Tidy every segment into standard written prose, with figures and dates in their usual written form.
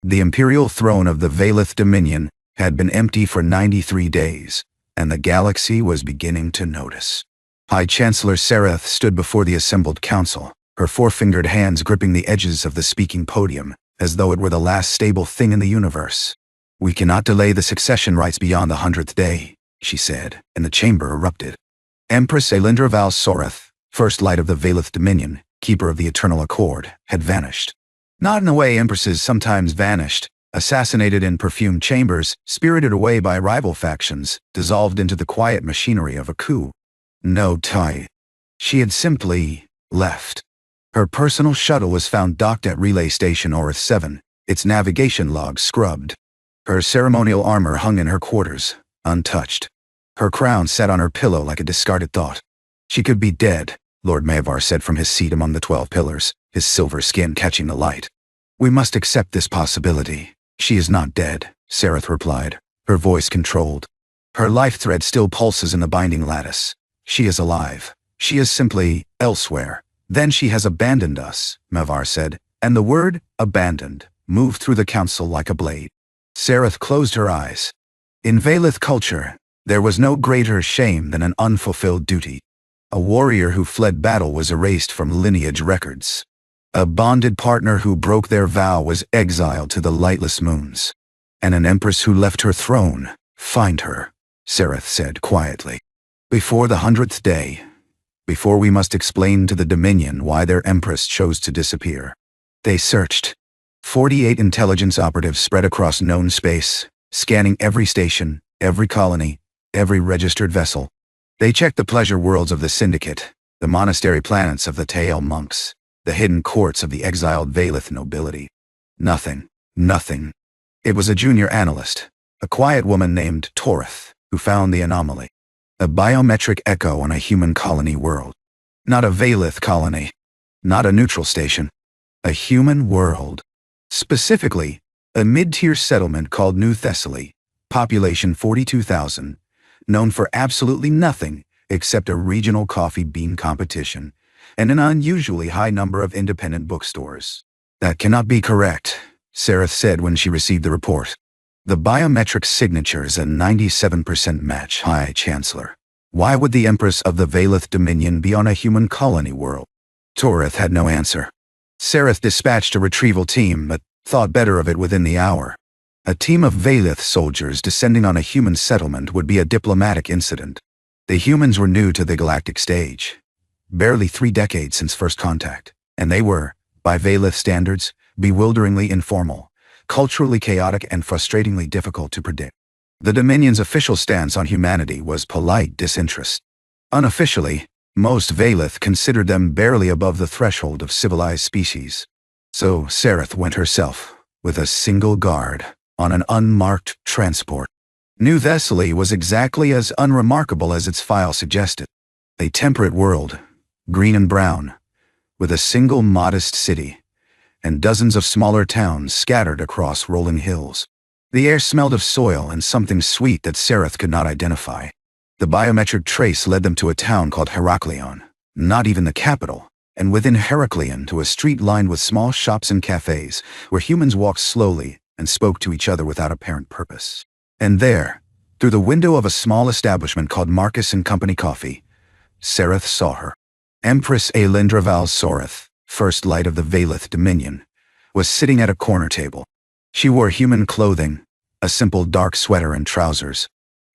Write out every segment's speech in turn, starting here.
The imperial throne of the Valeth Dominion had been empty for 93 days, and the galaxy was beginning to notice. High Chancellor Sereth stood before the assembled council, her four-fingered hands gripping the edges of the speaking podium, as though it were the last stable thing in the universe. "We cannot delay the succession rites beyond the 100th day," she said, and the chamber erupted. Empress Aelindra Val Soreth, first light of the Valeth Dominion, keeper of the Eternal Accord, had vanished. Not in the way empresses sometimes vanished, assassinated in perfumed chambers, spirited away by rival factions, dissolved into the quiet machinery of a coup. No, Tai. She had simply left. Her personal shuttle was found docked at Relay Station Orith 7, its navigation logs scrubbed. Her ceremonial armor hung in her quarters, untouched. Her crown sat on her pillow like a discarded thought. She could be dead, Lord Maevar said from his seat among the 12 pillars, his silver skin catching the light. "We must accept this possibility. She is not dead," Sereth replied, her voice controlled. "Her life thread still pulses in the binding lattice. She is alive. She is simply elsewhere. Then she has abandoned us," Maevar said, and the word abandoned moved through the council like a blade. Sereth closed her eyes. In Valeth culture, there was no greater shame than an unfulfilled duty. A warrior who fled battle was erased from lineage records. A bonded partner who broke their vow was exiled to the lightless moons. And an empress who left her throne, find her, Sereth said quietly. Before the 100th day, before we must explain to the Dominion why their empress chose to disappear. They searched. 48 intelligence operatives spread across known space, scanning every station, every colony, every registered vessel. They checked the pleasure worlds of the Syndicate, the monastery planets of the Tael monks, the hidden courts of the exiled Valeth nobility. Nothing. Nothing. It was a junior analyst, a quiet woman named Torith, who found the anomaly. A biometric echo on a human colony world. Not a Valeth colony. Not a neutral station. A human world. Specifically, a mid-tier settlement called New Thessaly, population 42,000, known for absolutely nothing except a regional coffee bean competition and an unusually high number of independent bookstores. "That cannot be correct," Sereth said when she received the report. "The biometric signature is a 97% match, High Chancellor. Why would the Empress of the Valeth Dominion be on a human colony world?" Torith had no answer. Sereth dispatched a retrieval team, but thought better of it within the hour. A team of Valeth soldiers descending on a human settlement would be a diplomatic incident. The humans were new to the galactic stage. Barely 3 decades since first contact, and they were, by Valeth standards, bewilderingly informal, culturally chaotic and frustratingly difficult to predict. The Dominion's official stance on humanity was polite disinterest. Unofficially, most Valeth considered them barely above the threshold of civilized species. So Sereth went herself, with a single guard, on an unmarked transport. New Thessaly was exactly as unremarkable as its file suggested. A temperate world, green and brown, with a single modest city, and dozens of smaller towns scattered across rolling hills. The air smelled of soil and something sweet that Sereth could not identify. The biometric trace led them to a town called Heraklion, not even the capital, and within Heraklion to a street lined with small shops and cafes, where humans walked slowly and spoke to each other without apparent purpose. And there, through the window of a small establishment called Marcus and Company Coffee, Sereth saw her. Empress Aelindra Val Soreth, first light of the Valeth Dominion, was sitting at a corner table. She wore human clothing, a simple dark sweater and trousers.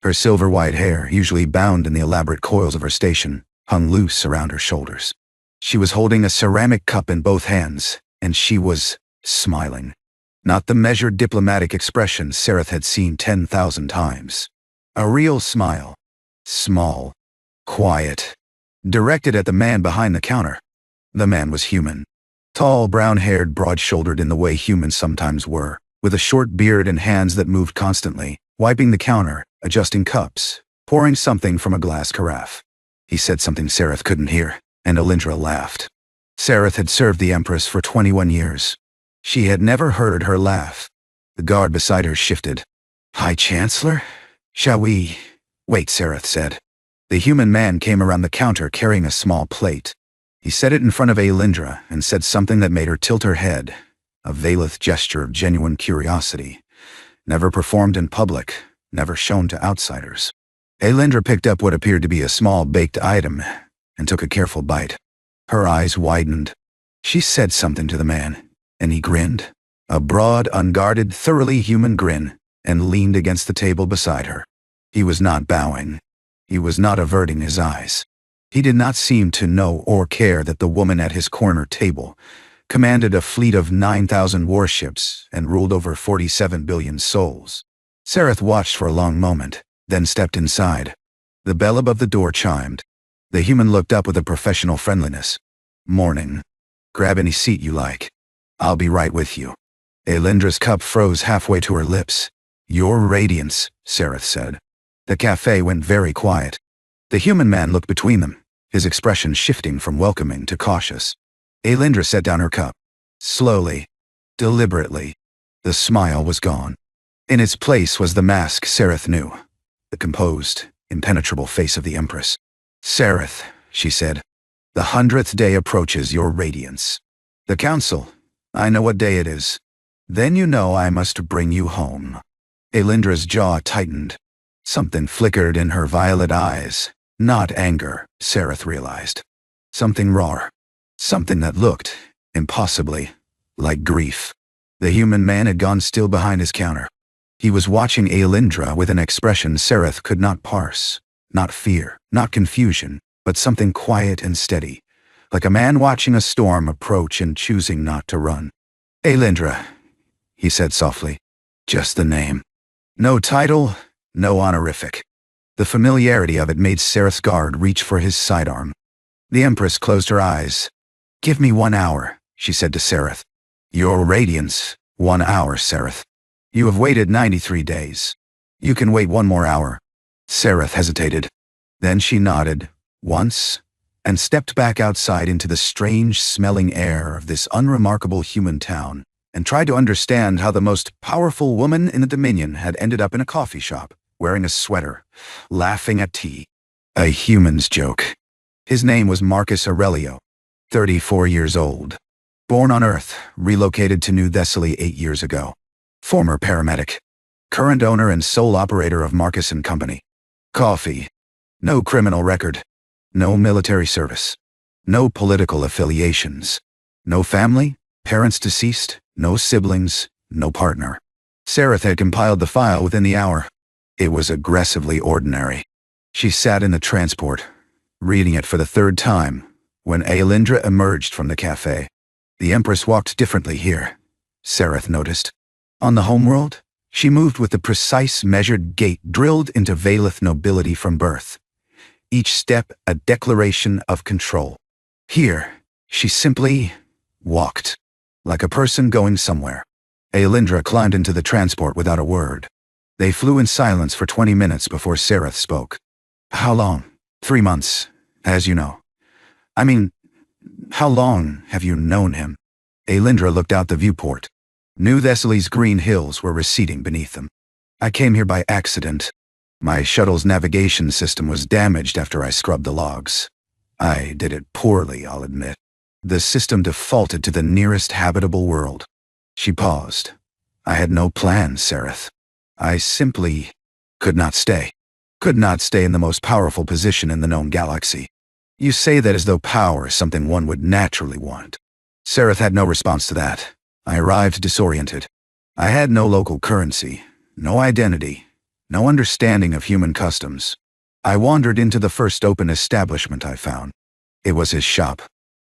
Her silver-white hair, usually bound in the elaborate coils of her station, hung loose around her shoulders. She was holding a ceramic cup in both hands, and she was smiling. Not the measured diplomatic expression Sereth had seen 10,000 times. A real smile. Small. Quiet. Directed at the man behind the counter. The man was human. Tall, brown-haired, broad-shouldered in the way humans sometimes were, with a short beard and hands that moved constantly, wiping the counter, adjusting cups, pouring something from a glass carafe. He said something Sereth couldn't hear, and Aelindra laughed. Sereth had served the Empress for 21 years. She had never heard her laugh. The guard beside her shifted. "High Chancellor? Shall we—" "Wait," Sereth said. The human man came around the counter carrying a small plate. He set it in front of Aelindra and said something that made her tilt her head, a Valeth gesture of genuine curiosity, never performed in public, never shown to outsiders. Aelindra picked up what appeared to be a small baked item and took a careful bite. Her eyes widened. She said something to the man, and he grinned, a broad, unguarded, thoroughly human grin, and leaned against the table beside her. He was not bowing. He was not averting his eyes. He did not seem to know or care that the woman at his corner table commanded a fleet of 9,000 warships and ruled over 47 billion souls. Sareth watched for a long moment, then stepped inside. The bell above the door chimed. The human looked up with a professional friendliness. "Morning. Grab any seat you like. I'll be right with you." Aelindra's cup froze halfway to her lips. "Your radiance," Sareth said. The cafe went very quiet. The human man looked between them, his expression shifting from welcoming to cautious. Aelindra set down her cup. Slowly, deliberately, the smile was gone. In its place was the mask Sareth knew, the composed, impenetrable face of the Empress. "Sareth," she said, "the 100th day approaches your radiance. The council, I know what day it is. Then you know I must bring you home." Aelindra's jaw tightened. Something flickered in her violet eyes. Not anger, Sareth realized. Something raw. Something that looked, impossibly, like grief. The human man had gone still behind his counter. He was watching Aelindra with an expression Sareth could not parse. Not fear, not confusion, but something quiet and steady, like a man watching a storm approach and choosing not to run. "Aelindra," he said softly. "Just the name. No title, no honorific." The familiarity of it made Sareth's guard reach for his sidearm. The Empress closed her eyes. "Give me 1 hour," she said to Sareth. "Your radiance, 1 hour, Sareth. You have waited 93 days. You can wait 1 more hour." Sareth hesitated. Then she nodded, once, and stepped back outside into the strange-smelling air of this unremarkable human town, and tried to understand how the most powerful woman in the Dominion had ended up in a coffee shop, wearing a sweater, laughing at tea. A human's joke. His name was Marcus Aurelio, 34 years old. Born on Earth, relocated to New Thessaly 8 years ago. Former paramedic. Current owner and sole operator of Marcus & Company. Coffee. No criminal record. No military service. No political affiliations. No family, parents deceased, no siblings, no partner. Sareth had compiled the file within the hour. It was aggressively ordinary. She sat in the transport, reading it for the 3rd time, when Aelindra emerged from the cafe. The Empress walked differently here, Sareth noticed. On the homeworld, she moved with the precise measured gait drilled into Valeth nobility from birth. Each step a declaration of control. Here, she simply walked, like a person going somewhere. Aelindra climbed into the transport without a word. They flew in silence for 20 minutes before Sareth spoke. "How long?" 3 months, as you know. "I mean, how long have you known him?" Aelindra looked out the viewport. New Thessaly's green hills were receding beneath them. "I came here by accident. My shuttle's navigation system was damaged after I scrubbed the logs. I did it poorly, I'll admit. The system defaulted to the nearest habitable world." She paused. "I had no plan, Sareth. I simply could not stay. Could not stay in the most powerful position in the known galaxy. You say that as though power is something one would naturally want." Sareth had no response to that. I arrived disoriented. I had no local currency, no identity, no understanding of human customs. I wandered into the first open establishment I found. It was his shop.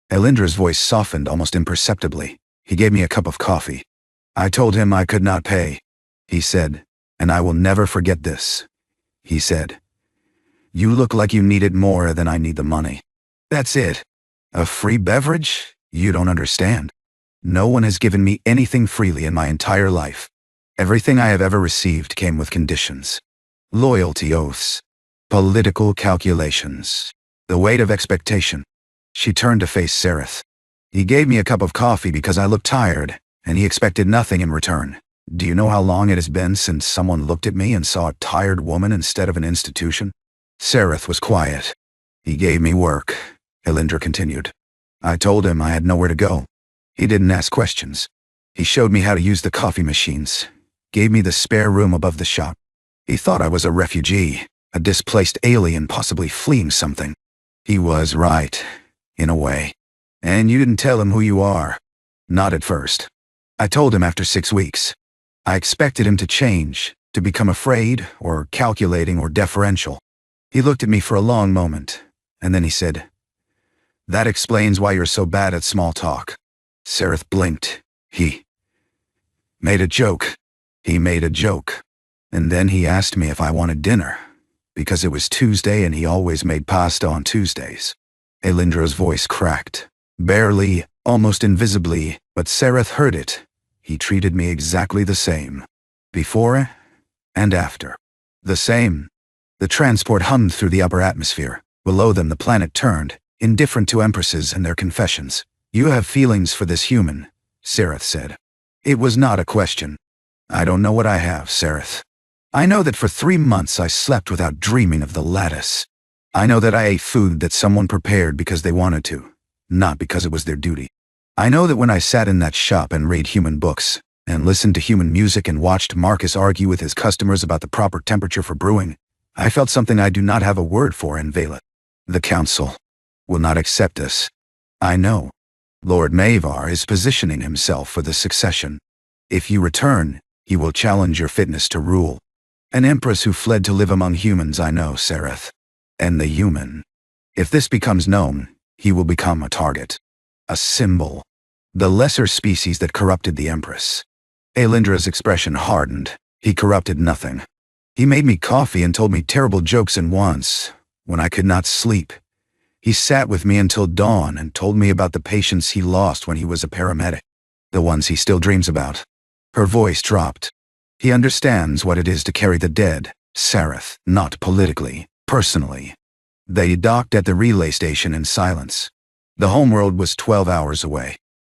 Aelindra's voice softened almost imperceptibly. He gave me a cup of coffee. I told him I could not pay. He said, and I will never forget this. He said, "You look like you need it more than I need the money." That's it. A free beverage? You don't understand. No one has given me anything freely in my entire life. Everything I have ever received came with conditions. Loyalty oaths. Political calculations. The weight of expectation. She turned to face Sareth. He gave me a cup of coffee because I looked tired, and he expected nothing in return. Do you know how long it has been since someone looked at me and saw a tired woman instead of an institution? Sareth was quiet. He gave me work, Aelindra continued. I told him I had nowhere to go. He didn't ask questions. He showed me how to use the coffee machines, gave me the spare room above the shop. He thought I was a refugee, a displaced alien possibly fleeing something. He was right, in a way. And you didn't tell him who you are. Not at first. I told him after 6 weeks. I expected him to change, to become afraid, or calculating, or deferential. He looked at me for a long moment, and then he said, "That explains why you're so bad at small talk." Sereth blinked. He made a joke. He made a joke. And then he asked me if I wanted dinner, because it was Tuesday and he always made pasta on Tuesdays. Elindra's voice cracked. Barely, almost invisibly, but Sereth heard it. He treated me exactly the same. Before and after. The same. The transport hummed through the upper atmosphere. Below them the planet turned, indifferent to empresses and their confessions. "You have feelings for this human," Sereth said. It was not a question. "I don't know what I have, Sereth. I know that for 3 months I slept without dreaming of the lattice. I know that I ate food that someone prepared because they wanted to, not because it was their duty. I know that when I sat in that shop and read human books, and listened to human music and watched Marcus argue with his customers about the proper temperature for brewing, I felt something I do not have a word for in Vela. The Council will not accept us. I know. Lord Mavar is positioning himself for the succession. If you return, he will challenge your fitness to rule. An empress who fled to live among humans, I know, Sereth. And the human. If this becomes known, he will become a target. A symbol. The lesser species that corrupted the Empress. Elindra's expression hardened. He corrupted nothing. He made me coffee and told me terrible jokes, and once, when I could not sleep, he sat with me until dawn and told me about the patients he lost when he was a paramedic. The ones he still dreams about. Her voice dropped. He understands what it is to carry the dead, Sereth, not politically, personally. They docked at the relay station in silence. The homeworld was 12 hours away.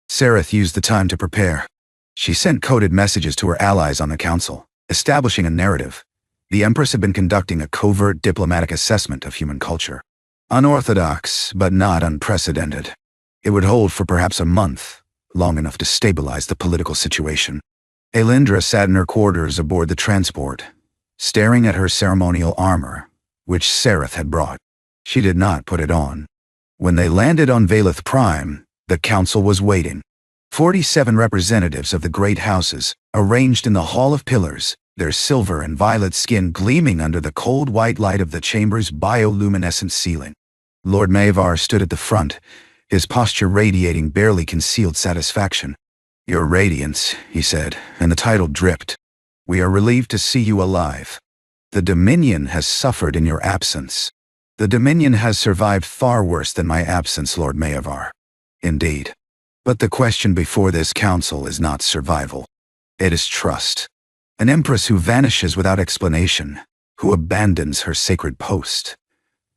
Sereth used the time to prepare. She sent coded messages to her allies on the council, establishing a narrative. The Empress had been conducting a covert diplomatic assessment of human culture. Unorthodox, but not unprecedented. It would hold for perhaps a month, long enough to stabilize the political situation. Elindra sat in her quarters aboard the transport, staring at her ceremonial armor, which Sereth had brought. She did not put it on. When they landed on Valeth Prime, the council was waiting. 47 representatives of the great houses, arranged in the Hall of Pillars, their silver and violet skin gleaming under the cold white light of the chamber's bioluminescent ceiling. Lord Mavar stood at the front, his posture radiating barely concealed satisfaction. "Your radiance," he said, and the title dripped. "We are relieved to see you alive. The Dominion has suffered in your absence. The Dominion has survived far worse than my absence, Lord Mavar. Indeed. But the question before this council is not survival. It is trust. An empress who vanishes without explanation, who abandons her sacred post.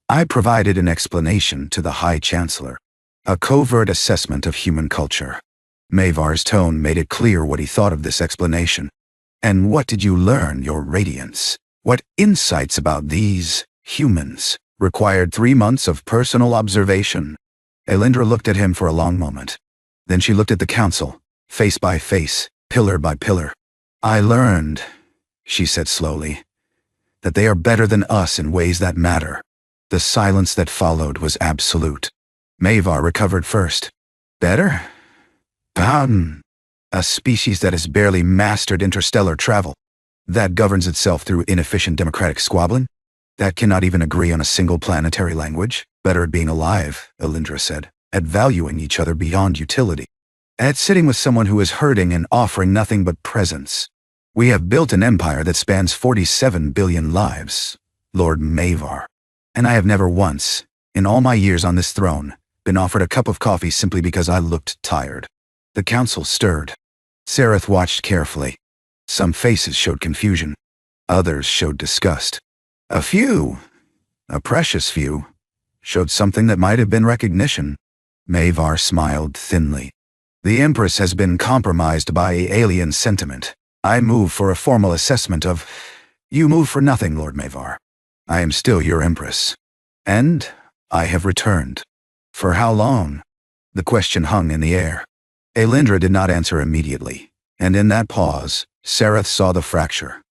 I provided an explanation to the High Chancellor. A covert assessment of human culture. Mavar's tone made it clear what he thought of this explanation. And what did you learn, Your Radiance? What insights about these humans required 3 months of personal observation? Elindra looked at him for a long moment. Then she looked at the council, face by face, pillar by pillar. "I learned," she said slowly, "that they are better than us in ways that matter." The silence that followed was absolute. Mavar recovered first. "Better? A species that has barely mastered interstellar travel. That governs itself through inefficient democratic squabbling. That cannot even agree on a single planetary language. Better at being alive," Elindra said, "at valuing each other beyond utility. At sitting with someone who is hurting and offering nothing but presence. We have built an empire that spans 47 billion lives, Lord Mavar. And I have never once, in all my years on this throne, been offered a cup of coffee simply because I looked tired." The council stirred. Sereth watched carefully. Some faces showed confusion. Others showed disgust. A few, a precious few, showed something that might have been recognition. Mavar smiled thinly. "The Empress has been compromised by alien sentiment. I move for a formal assessment of... You move for nothing, Lord Mavar. I am still your Empress. And I have returned. For how long?" The question hung in the air. Elindra did not answer immediately. And in that pause, Sereth saw the fracture.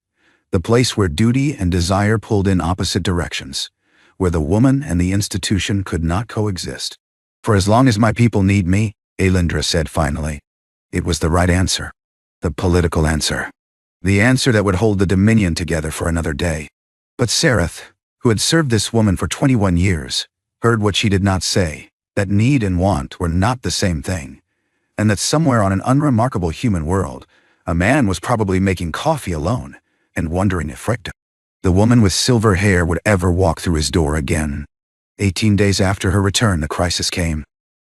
The place where duty and desire pulled in opposite directions, where the woman and the institution could not coexist. For as long as my people need me, Elindra said finally. It was the right answer. The political answer. The answer that would hold the Dominion together for another day. But Sereth, who had served this woman for 21 years, heard what she did not say, that need and want were not the same thing, and that somewhere on an unremarkable human world, a man was probably making coffee alone and wondering if the woman with silver hair would ever walk through his door again. 18 days after her return, the crisis came.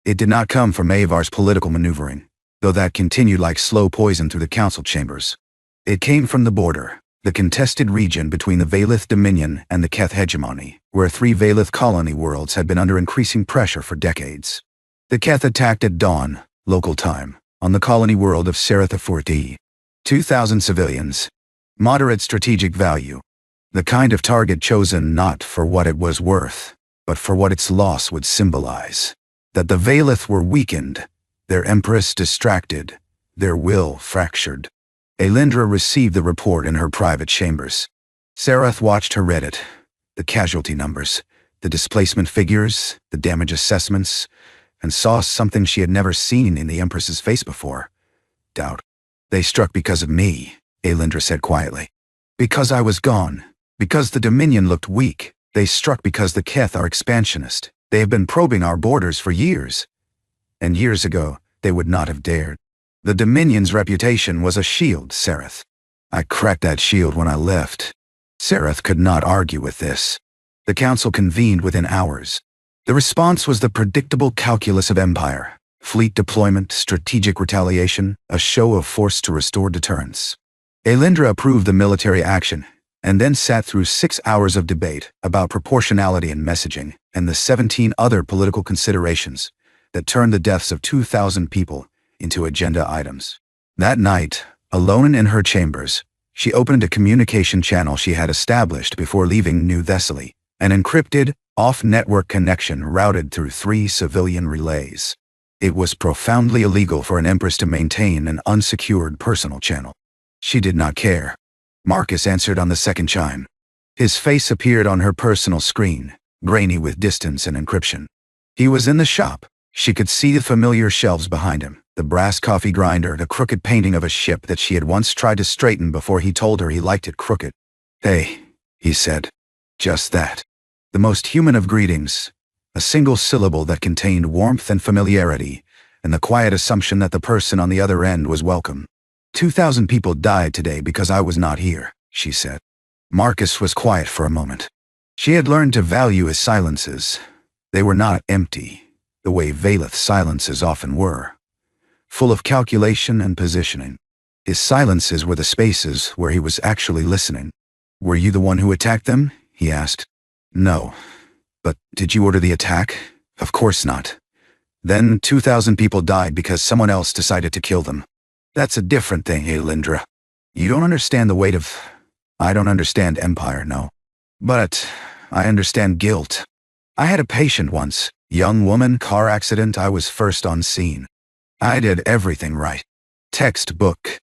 It did not come from Avar's political maneuvering, though that continued like slow poison through the council chambers. It came from the border, the contested region between the Valith Dominion and the Keth hegemony, where 3 Valith colony worlds had been under increasing pressure for decades. The Keth attacked at dawn, local time, on the colony world of Sereth 2,000 civilians. Moderate strategic value. The kind of target chosen not for what it was worth, but for what its loss would symbolize. That the Valith were weakened, their Empress distracted, their will fractured. Elindra received the report in her private chambers. Sereth watched her read it. The casualty numbers, the displacement figures, the damage assessments, and saw something she had never seen in the Empress's face before. Doubt. They struck because of me, Elindra said quietly. Because I was gone. Because the Dominion looked weak. They struck because the Keth are expansionist. They have been probing our borders for years. And years ago, they would not have dared. The Dominion's reputation was a shield, Sereth. I cracked that shield when I left. Sereth could not argue with this. The council convened within hours. The response was the predictable calculus of empire. Fleet deployment, strategic retaliation, a show of force to restore deterrence. Elindra approved the military action, and then sat through 6 hours of debate about proportionality and messaging, and the 17 other political considerations that turned the deaths of 2,000 people into agenda items. That night, alone in her chambers, she opened a communication channel she had established before leaving New Thessaly, an encrypted, off-network connection routed through 3 civilian relays. It was profoundly illegal for an Empress to maintain an unsecured personal channel. She did not care. Marcus answered on the second chime. His face appeared on her personal screen, grainy with distance and encryption. He was in the shop. She could see the familiar shelves behind him, the brass coffee grinder, the crooked painting of a ship that she had once tried to straighten before he told her he liked it crooked. Hey, he said. Just that. The most human of greetings. A single syllable that contained warmth and familiarity, and the quiet assumption that the person on the other end was welcome. 2,000 people died today because I was not here, she said. Marcus was quiet for a moment. She had learned to value his silences. They were not empty, the way Valith silences often were. Full of calculation and positioning. His silences were the spaces where he was actually listening. Were you the one who attacked them? He asked. No. But did you order the attack? Of course not. Then 2,000 people died because someone else decided to kill them. That's a different thing, Elindra. You don't understand the weight of... I don't understand empire, no. But I understand guilt. I had a patient once, young woman, car accident, I was first on scene. I did everything right. Textbook.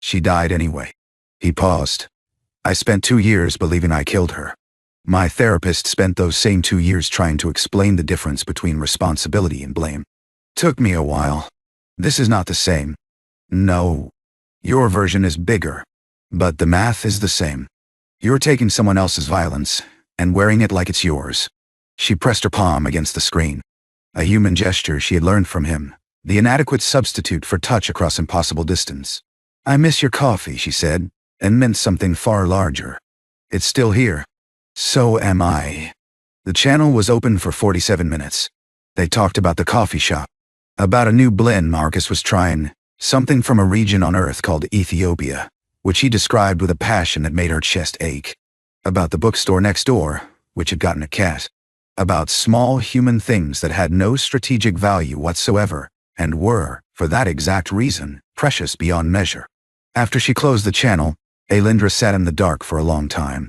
She died anyway. He paused. I spent 2 years believing I killed her. My therapist spent those same 2 years trying to explain the difference between responsibility and blame. Took me a while. This is not the same. No. Your version is bigger. But the math is the same. You're taking someone else's violence and wearing it like it's yours. She pressed her palm against the screen. A human gesture she had learned from him, the inadequate substitute for touch across impossible distance. I miss your coffee, she said, and meant something far larger. It's still here. So am I. The channel was open for 47 minutes. They talked about the coffee shop. About a new blend Marcus was trying, something from a region on Earth called Ethiopia, which he described with a passion that made her chest ache. About the bookstore next door, which had gotten a cat. About small human things that had no strategic value whatsoever, and were, for that exact reason, precious beyond measure. After she closed the channel, Elindra sat in the dark for a long time.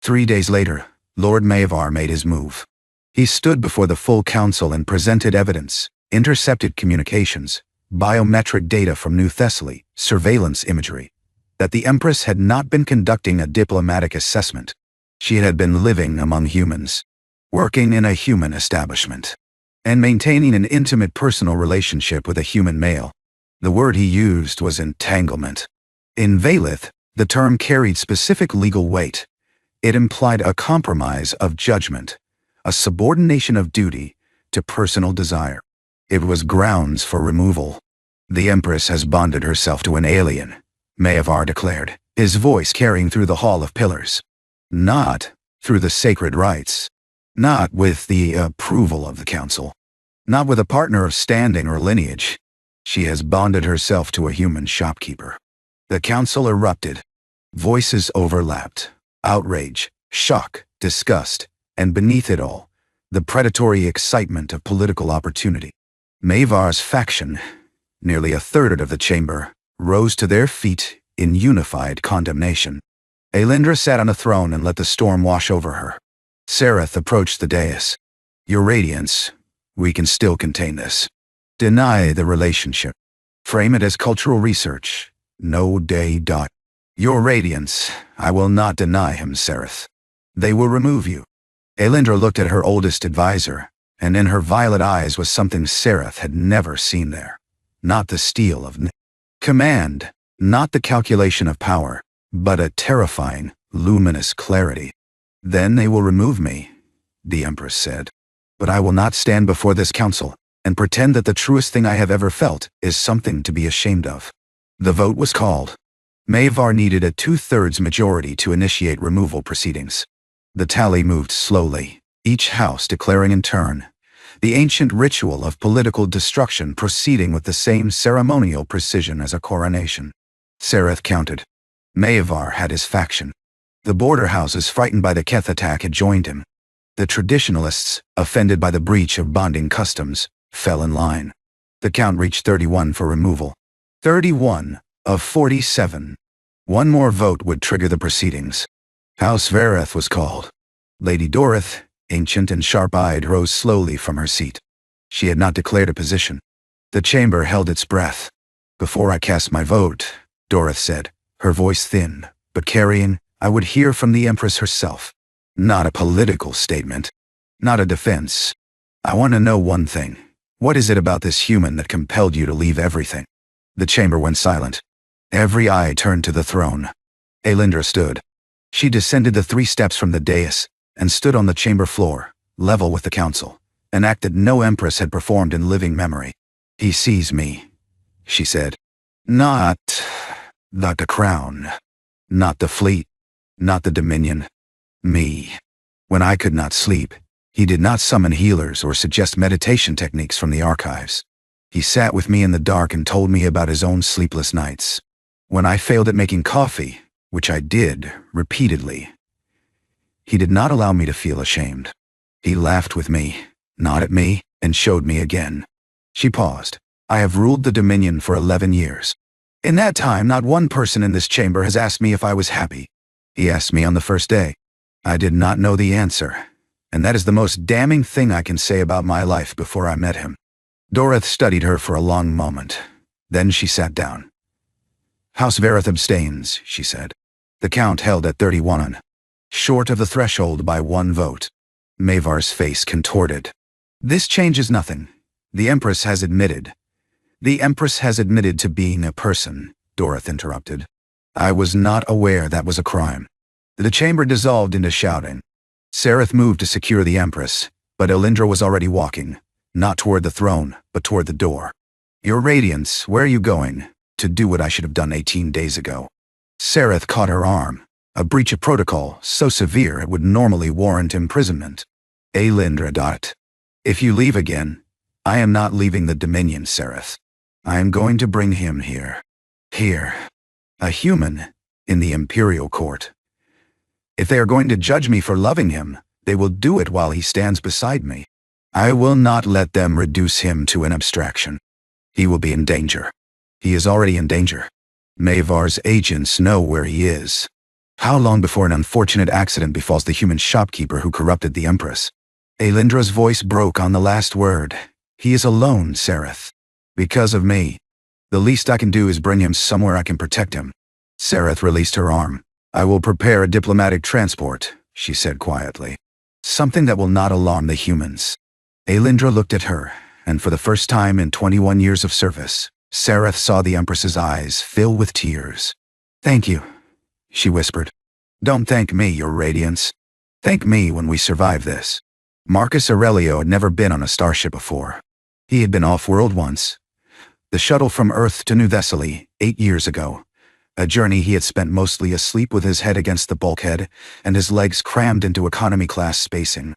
3 days later, Lord Mavar made his move. He stood before the full council and presented evidence, intercepted communications, biometric data from New Thessaly, surveillance imagery, that the Empress had not been conducting a diplomatic assessment. She had been living among humans, working in a human establishment, and maintaining an intimate personal relationship with a human male. The word he used was entanglement. In Valith, the term carried specific legal weight. It implied a compromise of judgment, a subordination of duty to personal desire. It was grounds for removal. The Empress has bonded herself to an alien, Maevar declared, his voice carrying through the Hall of Pillars. Not through the sacred rites. Not with the approval of the Council. Not with a partner of standing or lineage. She has bonded herself to a human shopkeeper. The Council erupted. Voices overlapped. Outrage, shock, disgust, and beneath it all, the predatory excitement of political opportunity. Maevar's faction, nearly a third of the chamber, rose to their feet in unified condemnation. Aelindra sat on a throne and let the storm wash over her. Sereth approached the dais. Your Radiance, we can still contain this. Deny the relationship. Frame it as cultural research. No day. Your Radiance, I will not deny him, Sereth. They will remove you. Aelindra looked at her oldest advisor, and in her violet eyes was something Sereth had never seen there. Not the steel of command, not the calculation of power, but a terrifying, luminous clarity. Then they will remove me, the Empress said. But I will not stand before this council and pretend that the truest thing I have ever felt is something to be ashamed of. The vote was called. Maevar needed a 2/3 majority to initiate removal proceedings. The tally moved slowly, each house declaring in turn, the ancient ritual of political destruction proceeding with the same ceremonial precision as a coronation. Sereth counted. Maevar had his faction. The border houses frightened by the Keth attack had joined him. The traditionalists, offended by the breach of bonding customs, fell in line. The count reached 31 for removal. 31 of 47. One more vote would trigger the proceedings. House Vareth was called. Lady Dorith, ancient and sharp-eyed, rose slowly from her seat. She had not declared a position. The chamber held its breath. Before I cast my vote, Dorith said, her voice thin, but carrying, I would hear from the Empress herself. Not a political statement. Not a defense. I want to know one thing. What is it about this human that compelled you to leave everything? The chamber went silent. Every eye turned to the throne. Aelindra stood. She descended the 3 steps from the dais and stood on the chamber floor, level with the council, an act that no Empress had performed in living memory. He sees me, she said. Not the crown. Not the fleet. Not the dominion. Me. When I could not sleep, he did not summon healers or suggest meditation techniques from the archives. He sat with me in the dark and told me about his own sleepless nights. When I failed at making coffee, which I did repeatedly, he did not allow me to feel ashamed. He laughed with me, not at me, and showed me again. She paused. I have ruled the Dominion for 11 years. In that time, not one person in this chamber has asked me if I was happy. He asked me on the first day. I did not know the answer, and that is the most damning thing I can say about my life before I met him. Dorith studied her for a long moment. Then she sat down. House Vareth abstains, she said. The count held at 31, short of the threshold by 1 vote. Maevar's face contorted. This changes nothing. The Empress has admitted. The Empress has admitted to being a person, Dorith interrupted. I was not aware that was a crime. The chamber dissolved into shouting. Sereth moved to secure the Empress, but Aelindra was already walking, not toward the throne, but toward the door. Your Radiance, where are you going? To do what I should have done 18 days ago. Sereth caught her arm, a breach of protocol so severe it would normally warrant imprisonment. Aelindra. If you leave again, I am not leaving the Dominion, Sereth. I am going to bring him here. Here. A human, in the Imperial Court. If they are going to judge me for loving him, they will do it while he stands beside me. I will not let them reduce him to an abstraction. He will be in danger. He is already in danger. Maevar's agents know where he is. How long before an unfortunate accident befalls the human shopkeeper who corrupted the Empress? Aelindra's voice broke on the last word. He is alone, Sereth. Because of me. The least I can do is bring him somewhere I can protect him. Sereth released her arm. I will prepare a diplomatic transport, she said quietly. Something that will not alarm the humans. Aelindra looked at her, and for the first time in 21 years of service, Sereth saw the Empress's eyes fill with tears. Thank you, she whispered. Don't thank me, Your Radiance. Thank me when we survive this. Marcus Aurelio had never been on a starship before. He had been off-world once. The shuttle from Earth to New Thessaly, 8 years ago. A journey he had spent mostly asleep with his head against the bulkhead and his legs crammed into economy-class spacing.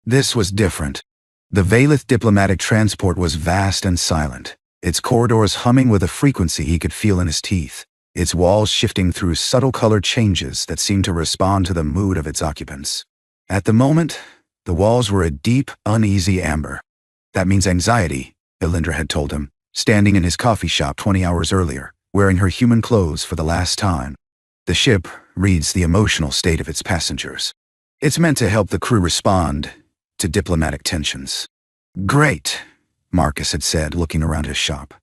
This was different. The Valith diplomatic transport was vast and silent, its corridors humming with a frequency he could feel in his teeth, its walls shifting through subtle color changes that seemed to respond to the mood of its occupants. At the moment, the walls were a deep, uneasy amber. That means anxiety, Aelindra had told him, standing in his coffee shop 20 hours earlier, wearing her human clothes for the last time. The ship reads the emotional state of its passengers. It's meant to help the crew respond to diplomatic tensions. Great, Marcus had said, looking around his shop.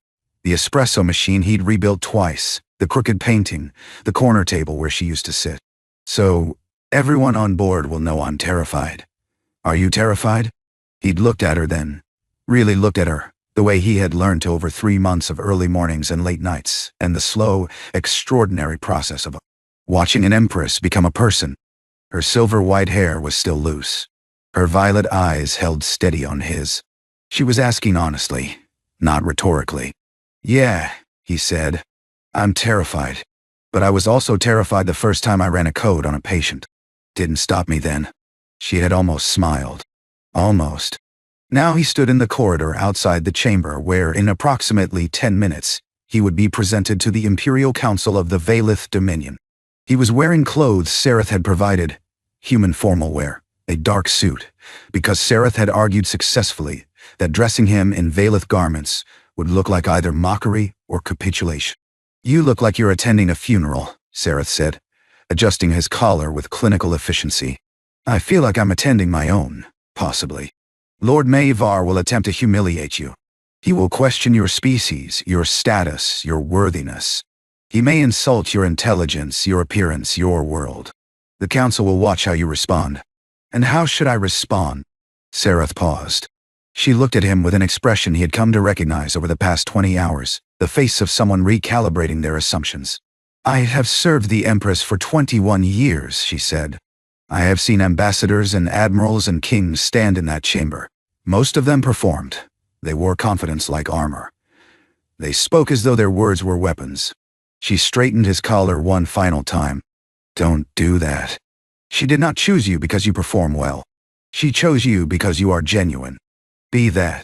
The espresso machine he'd rebuilt twice, the crooked painting, the corner table where she used to sit. So, everyone on board will know I'm terrified. Are you terrified? He'd looked at her then. Really looked at her, the way he had learned to over 3 months of early mornings and late nights, and the slow, extraordinary process of watching an Empress become a person. Her silver-white hair was still loose. Her violet eyes held steady on his. She was asking honestly, not rhetorically. Yeah, he said. I'm terrified. But I was also terrified the first time I ran a code on a patient. Didn't stop me then. She had almost smiled. Almost. Now he stood in the corridor outside the chamber where, in approximately 10 minutes, he would be presented to the Imperial Council of the Valith Dominion. He was wearing clothes Sereth had provided, human formal wear, a dark suit, because Sereth had argued successfully that dressing him in Valith garments would look like either mockery or capitulation. You look like you're attending a funeral, Sereth said, adjusting his collar with clinical efficiency. I feel like I'm attending my own, possibly. Lord Mavar will attempt to humiliate you. He will question your species, your status, your worthiness. He may insult your intelligence, your appearance, your world. The council will watch how you respond. And how should I respond? Sereth paused. She looked at him with an expression he had come to recognize over the past 20 hours, the face of someone recalibrating their assumptions. I have served the Empress for 21 years, she said. I have seen ambassadors and admirals and kings stand in that chamber. Most of them performed. They wore confidence like armor. They spoke as though their words were weapons. She straightened his collar one final time. Don't do that. She did not choose you because you perform well. She chose you because you are genuine. Be that.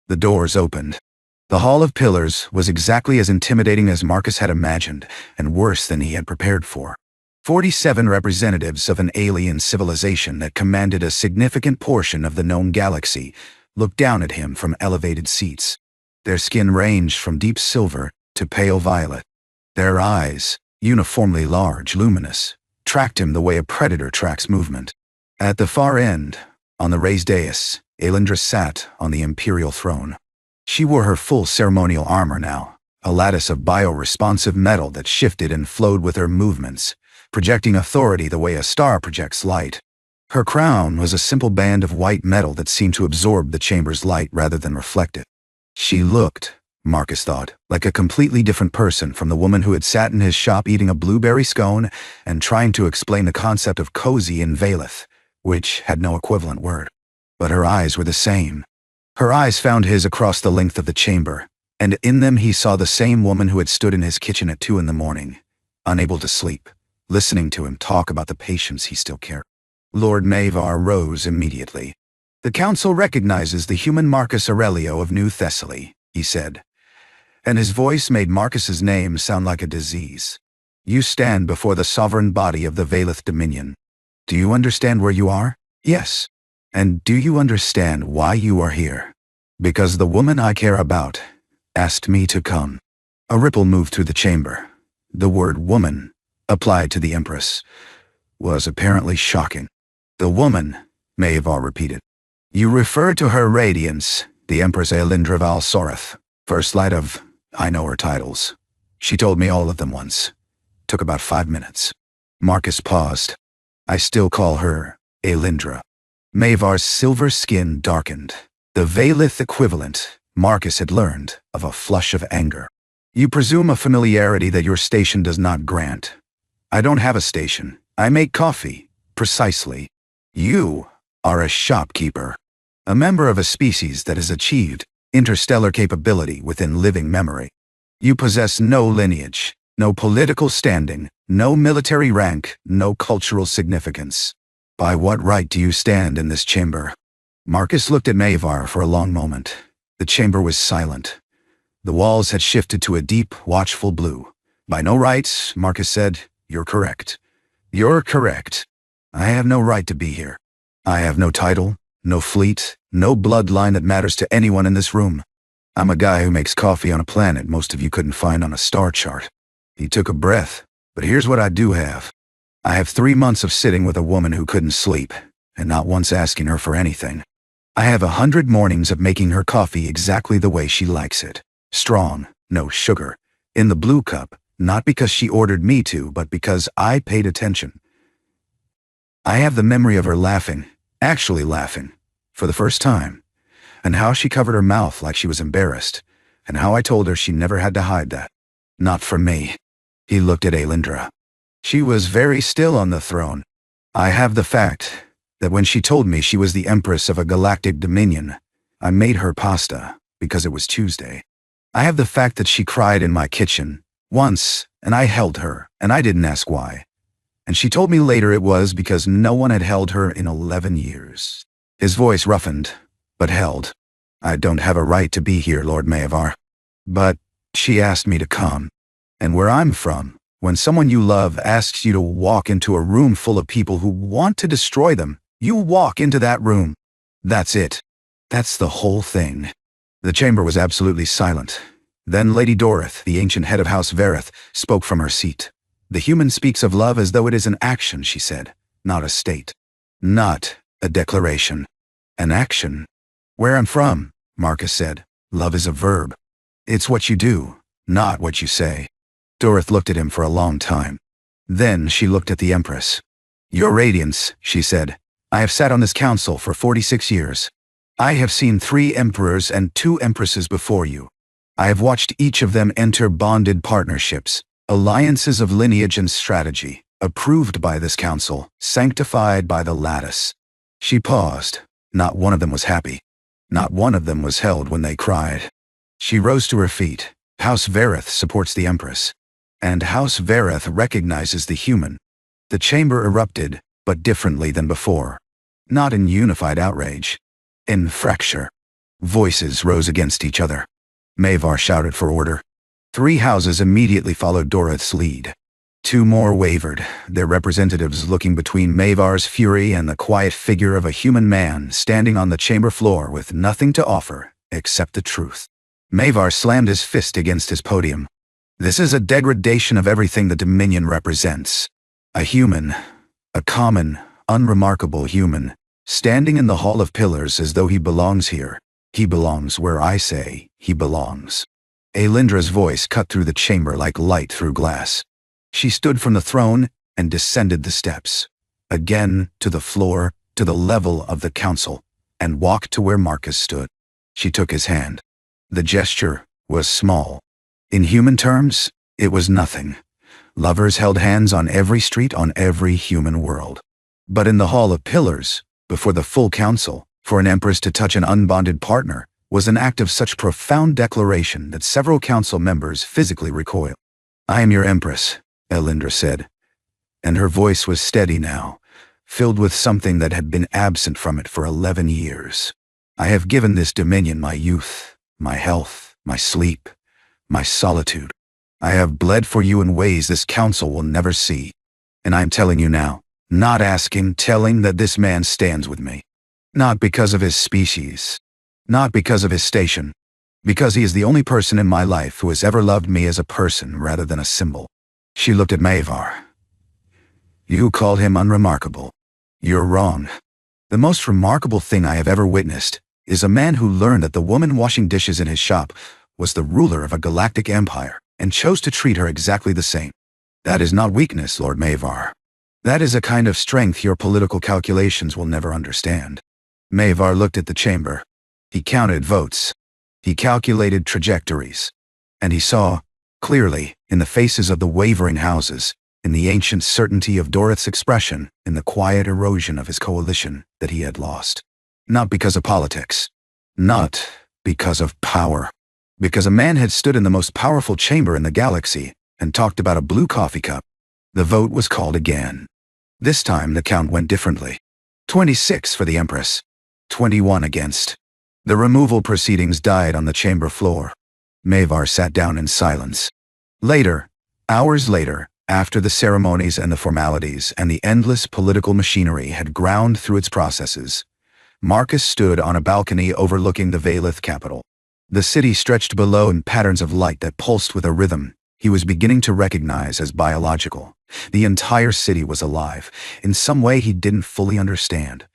The doors opened. The Hall of Pillars was exactly as intimidating as Marcus had imagined, and worse than he had prepared for. 47 representatives of an alien civilization that commanded a significant portion of the known galaxy looked down at him from elevated seats. Their skin ranged from deep silver to pale violet. Their eyes, uniformly large, luminous, tracked him the way a predator tracks movement. At the far end, on the raised dais, Aelindra sat on the imperial throne. She wore her full ceremonial armor now, a lattice of bioresponsive metal that shifted and flowed with her movements, projecting authority the way a star projects light. Her crown was a simple band of white metal that seemed to absorb the chamber's light rather than reflect it. She looked, Marcus thought, like a completely different person from the woman who had sat in his shop eating a blueberry scone and trying to explain the concept of cozy in Valith, which had no equivalent word. But her eyes were the same. Her eyes found his across the length of the chamber, and in them he saw the same woman who had stood in his kitchen at 2 a.m, unable to sleep, listening to him talk about the patients he still cared. Lord Mavar rose immediately. The council recognizes the human Marcus Aurelio of New Thessaly, he said, and his voice made Marcus's name sound like a disease. You stand before the sovereign body of the Valith Dominion. Do you understand where you are? Yes. And do you understand why you are here? Because the woman I care about asked me to come. A ripple moved through the chamber. The word woman, applied to the Empress, was apparently shocking. The woman, Mavar repeated. You refer to her radiance, the Empress Aelindra Val Soreth. First slide of, I know her titles. She told me all of them once. Took about 5 minutes. Marcus paused. I still call her Alindra. Maevar's silver skin darkened. The Veilith equivalent, Marcus had learned, of a flush of anger. You presume a familiarity that your station does not grant. I don't have a station. I make coffee. Precisely. You are a shopkeeper. A member of a species that has achieved interstellar capability within living memory. You possess no lineage, no political standing, no military rank, no cultural significance. By what right do you stand in this chamber? Marcus looked at Maevar for a long moment. The chamber was silent. The walls had shifted to a deep, watchful blue. By no rights, Marcus said, you're correct. You're correct. I have no right to be here. I have no title, no fleet, no bloodline that matters to anyone in this room. I'm a guy who makes coffee on a planet most of you couldn't find on a star chart. He took a breath, but here's what I do have. I have 3 months of sitting with a woman who couldn't sleep, and not once asking her for anything. I have 100 mornings of making her coffee exactly the way she likes it. Strong, no sugar, in the blue cup, not because she ordered me to, but because I paid attention. I have the memory of her laughing, actually laughing, for the first time, and how she covered her mouth like she was embarrassed, and how I told her she never had to hide that. Not from me. He looked at Alindra. She was very still on the throne. I have the fact that when she told me she was the Empress of a galactic dominion, I made her pasta because it was Tuesday. I have the fact that she cried in my kitchen once, and I held her, and I didn't ask why. And she told me later it was because no one had held her in 11 years. His voice roughened, but held. I don't have a right to be here, Lord Maevar. But she asked me to come. And where I'm from, when someone you love asks you to walk into a room full of people who want to destroy them, you walk into that room. That's it. That's the whole thing. The chamber was absolutely silent. Then Lady Dorith, the ancient head of House Verith, spoke from her seat. The human speaks of love as though it is an action, she said, not a state. Not a declaration. An action. Where I'm from, Marcus said, love is a verb. It's what you do, not what you say. Dorith looked at him for a long time. Then she looked at the Empress. Your Radiance, she said, I have sat on this council for 46 years. I have seen 3 emperors and 2 empresses before you. I have watched each of them enter bonded partnerships, alliances of lineage and strategy, approved by this council, sanctified by the lattice. She paused. Not one of them was happy. Not one of them was held when they cried. She rose to her feet. House Verith supports the Empress. And House Verith recognizes the human. The chamber erupted, but differently than before. Not in unified outrage. In fracture. Voices rose against each other. Maevar shouted for order. 3 houses immediately followed Dorith's lead. 2 more wavered, their representatives looking between Maevar's fury and the quiet figure of a human man standing on the chamber floor with nothing to offer except the truth. Maevar slammed his fist against his podium. This is a degradation of everything the Dominion represents. A human, a common, unremarkable human, standing in the Hall of Pillars as though he belongs here. He belongs where I say he belongs. Alindra's voice cut through the chamber like light through glass. She stood from the throne and descended the steps, again to the floor, to the level of the council, and walked to where Marcus stood. She took his hand. The gesture was small. In human terms, it was nothing. Lovers held hands on every street on every human world. But in the Hall of Pillars, before the full council, for an empress to touch an unbonded partner was an act of such profound declaration that several council members physically recoiled. I am your Empress, Alindra said, and her voice was steady now, filled with something that had been absent from it for 11 years. I have given this dominion my youth, my health, my sleep, my solitude. I have bled for you in ways this council will never see. And I am telling you now, not asking, telling that this man stands with me. Not because of his species, not because of his station, because he is the only person in my life who has ever loved me as a person rather than a symbol. She looked at Maevar. You called him unremarkable. You're wrong. The most remarkable thing I have ever witnessed is a man who learned that the woman washing dishes in his shop was the ruler of a galactic empire and chose to treat her exactly the same. That is not weakness, Lord Mavar. That is a kind of strength your political calculations will never understand. Mavar looked at the chamber. He counted votes. He calculated trajectories. And he saw, clearly, in the faces of the wavering houses, in the ancient certainty of Dorith's expression, in the quiet erosion of his coalition, that he had lost. Not because of politics. Not because of power. Because a man had stood in the most powerful chamber in the galaxy and talked about a blue coffee cup. The vote was called again. This time the count went differently. 26 for the Empress. 21 against. The removal proceedings died on the chamber floor. Mavar sat down in silence. Later, hours later, after the ceremonies and the formalities and the endless political machinery had ground through its processes, Marcus stood on a balcony overlooking the Valith capital. The city stretched below in patterns of light that pulsed with a rhythm he was beginning to recognize as biological. The entire city was alive, in some way he didn't fully understand,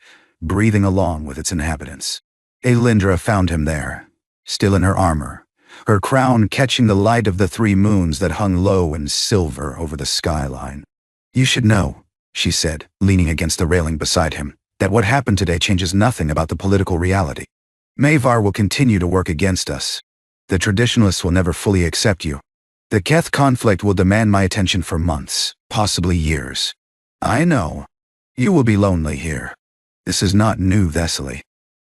breathing along with its inhabitants. Alindra found him there, still in her armor, her crown catching the light of the 3 moons that hung low in silver over the skyline. "You should know," she said, leaning against the railing beside him, "that what happened today changes nothing about the political reality. Mavar will continue to work against us. The traditionalists will never fully accept you. The Keth conflict will demand my attention for months, possibly years. I know. You will be lonely here. This is not New Thessaly.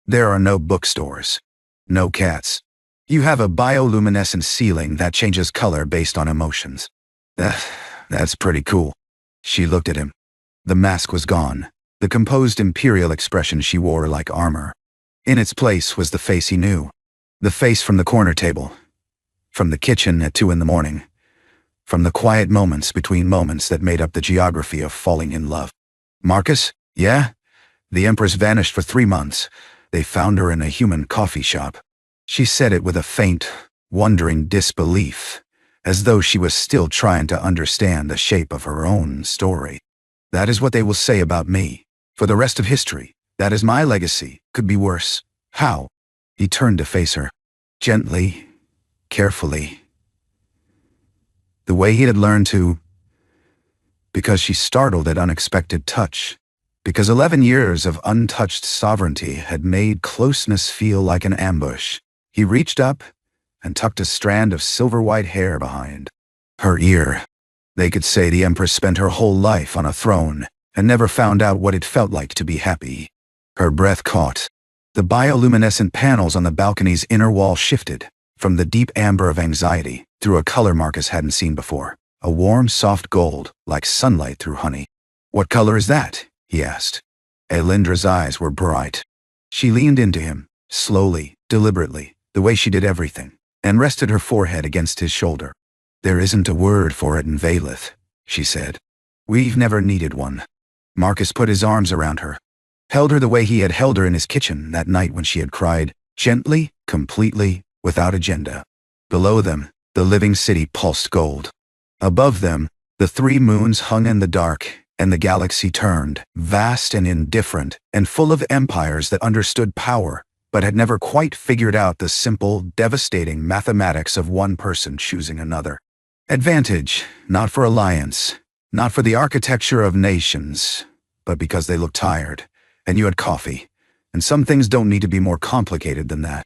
There are no bookstores. No cats. You have a bioluminescent ceiling that changes color based on emotions. That's pretty cool." She looked at him. The mask was gone, the composed imperial expression she wore like armor. In its place was the face he knew. The face from the corner table. From the kitchen at 2 in the morning. From the quiet moments between moments that made up the geography of falling in love. "Marcus? Yeah?" The Empress vanished for 3 months. They found her in a human coffee shop. She said it with a faint, wondering disbelief, as though she was still trying to understand the shape of her own story. "That is what they will say about me. For the rest of history, that is my legacy. Could be worse. How?" He turned to face her. Gently, carefully. The way he had learned to. Because she startled at unexpected touch. Because 11 years of untouched sovereignty had made closeness feel like an ambush. He reached up and tucked a strand of silver-white hair behind her ear. They could say the Empress spent her whole life on a throne and never found out what it felt like to be happy. Her breath caught. The bioluminescent panels on the balcony's inner wall shifted from the deep amber of anxiety through a color Marcus hadn't seen before, a warm, soft gold like sunlight through honey. "What color is that?" he asked. Alindra's eyes were bright. She leaned into him, slowly, deliberately, the way she did everything, and rested her forehead against his shoulder. "There isn't a word for it in Valith," she said. "We've never needed one." Marcus put his arms around her, held her the way he had held her in his kitchen that night when she had cried, gently, completely, without agenda. Below them, the living city pulsed gold. Above them, the 3 moons hung in the dark, and the galaxy turned, vast and indifferent, and full of empires that understood power, but had never quite figured out the simple, devastating mathematics of one person choosing another. Advantage, not for alliance, not for the architecture of nations, but because they looked tired, and you had coffee, and some things don't need to be more complicated than that.